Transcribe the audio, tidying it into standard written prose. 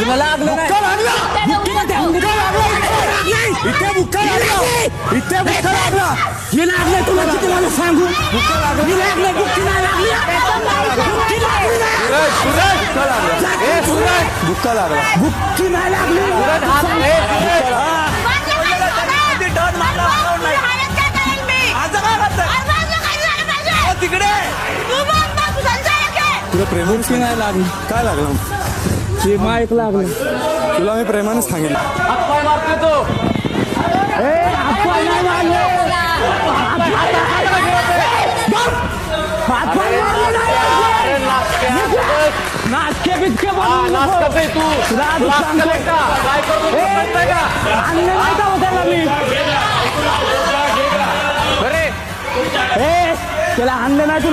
तुला लागलं नाही. इथे बुक्का लागला. इथे बुक्का लागला. हे लागलंय तुला किती मला सांगू. बुक्का लागला. हे लागलंय बुक्की नाही लागली. बुक्की लागली नाही. बुक्का लागला. बुक्की नाही लागली. तुला प्रेमाची नाही लागली. काय लागलं. ते माईक लागलं. तुला मी प्रेमाने सांगितलं. हातपाय मारतोय तो. नाचके बिचके तू काय करतो त्याला आणलं नाही तुला.